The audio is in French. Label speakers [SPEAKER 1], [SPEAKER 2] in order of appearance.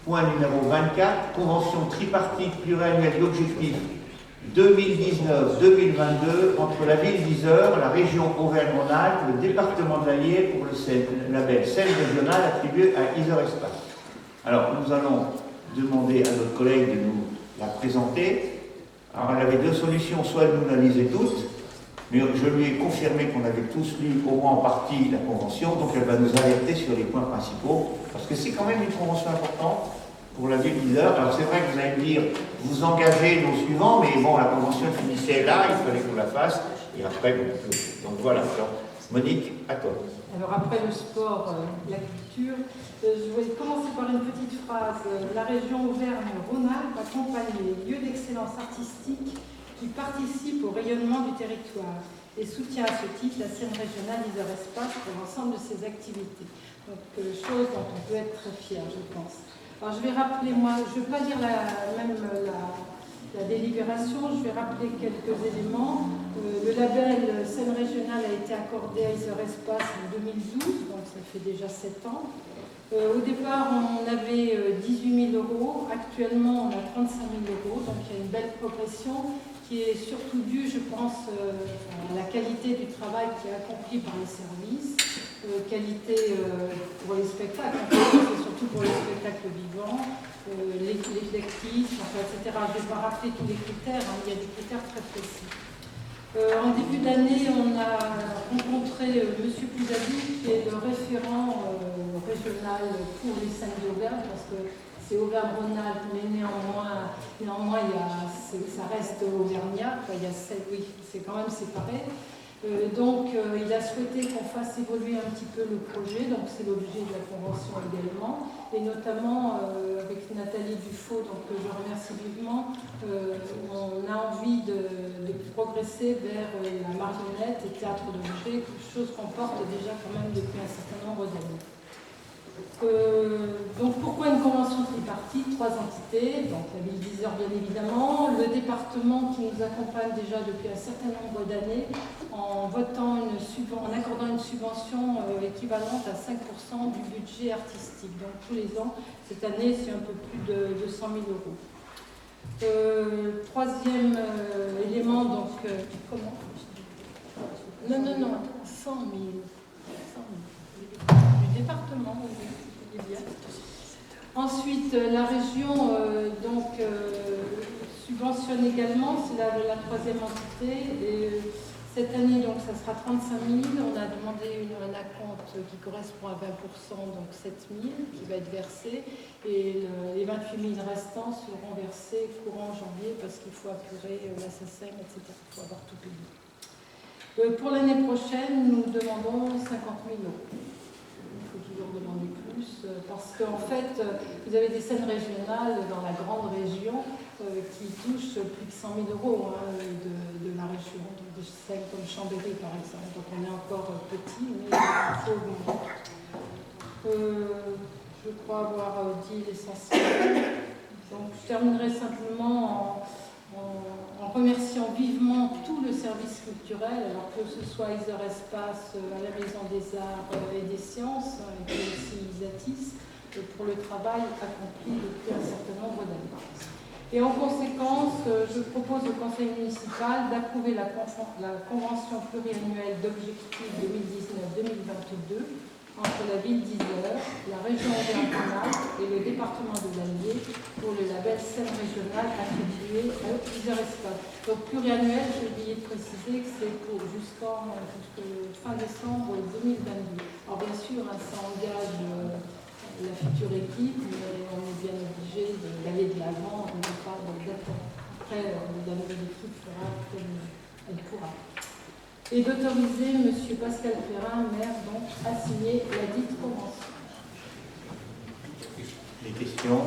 [SPEAKER 1] Point numéro 24, convention tripartite pluriannuelle d'objectifs 2019-2022 entre la ville d'Yzeure, la région Auvergne-Rhône-Alpes, le département de l'Allier pour le label scène régionale attribué à Yzeure Espace. Alors, nous allons demander à notre collègue de nous la présenter. Alors, elle avait deux solutions, soit elle nous la lisait toutes, mais je lui ai confirmé qu'on avait tous lu au moins en partie la convention, donc elle va nous alerter sur les points principaux, parce que c'est quand même une convention importante pour la ville d'Yzeure. Alors c'est vrai que vous allez me dire, vous engagez nos suivants, mais bon, la convention finissait là, il fallait qu'on la fasse, et après, bon, donc voilà. Alors, Monique, à toi.
[SPEAKER 2] Alors après le sport, la culture, je vais commencer par une petite phrase. La région Auvergne-Rhône-Alpes accompagne les lieux d'excellence artistique qui participent au rayonnement du territoire et soutient à ce titre la scène régionale Yzeure Espace pour l'ensemble de ses activités. Donc, chose dont on peut être très fier, je pense. Alors, je vais rappeler, moi, je ne vais pas dire la délibération, je vais rappeler quelques éléments. Le label scène régionale a été accordé à Yzeure Espace en 2012, donc ça fait déjà 7 ans. Au départ, on avait 18 000 €. Actuellement, on a 35 000 €. Donc, il y a une belle progression qui est surtout due, je pense, à la qualité du travail qui est accompli par les services, qualité pour les spectacles, c'est surtout pour les spectacles vivants, l'éclectisme, etc. Je ne vais pas rappeler tous les critères, hein, il y a des critères très précis. En début d'année, on a rencontré M. Puzadi, qui est le référent régional pour les scènes d'Auvergne, parce que c'est Auvergne-Rhône-Alpes, mais néanmoins ça reste Auvergnat, enfin, oui, c'est quand même séparé. Donc, il a souhaité qu'on fasse évoluer un petit peu le projet, donc c'est l'objet de la convention également, et notamment avec Nathalie Dufaux, donc je remercie vivement, on a envie de progresser vers la marionnette et théâtre d'objet, chose qu'on porte déjà quand même depuis un certain nombre d'années. Donc pourquoi une convention tripartite? 3 entités, donc la ville d'Yzeure bien évidemment, le département qui nous accompagne déjà depuis un certain nombre d'années en accordant une subvention équivalente à 5% du budget artistique. Donc tous les ans, cette année c'est un peu plus de 200 000 €. Troisième élément, donc comment? Non, 100 000. Du département, oui. Ensuite, la région subventionne également, c'est la troisième entité. Et cette année, donc, ça sera 35 000. On a demandé un acompte qui correspond à 20%, donc 7 000, qui va être versé. Et les 28 000 restants seront versés courant janvier parce qu'il faut apurer la SACEM, etc. Il faut avoir tout payé. Pour l'année prochaine, nous demandons 50 000 €. Il faut toujours demander plus, parce qu'en fait, vous avez des scènes régionales dans la grande région qui touchent plus de 100 000 € de la région, donc des scènes comme Chambéry par exemple. Donc on est encore petit, mais il faut augmenter. Je crois avoir dit l'essentiel. Donc je terminerai simplement en remerciant vivement tout le service culturel, alors que ce soit Yzeure Espace, à la Maison des Arts et des Sciences, et puis aussi Isatis, pour le travail accompli depuis un certain nombre d'années. Et en conséquence, je propose au Conseil municipal d'approuver la convention pluriannuelle d'objectifs 2019-2022 entre la ville d'Yzeure, la région Auvergne-Rhône-Alpes et le département de l'Allier pour le label scène régionale attribué à Yzeure Espace. Donc pluriannuel, j'ai oublié de préciser que c'est jusqu'à fin décembre 2022. Alors bien sûr, ça engage la future équipe, mais on est bien obligé d'aller de l'avant, on n'est pas d'attendre. Après, la nouvelle équipe fera comme elle pourra. Et d'autoriser M. Pascal Perrin, maire, donc, à signer la dite convention.
[SPEAKER 1] Les questions?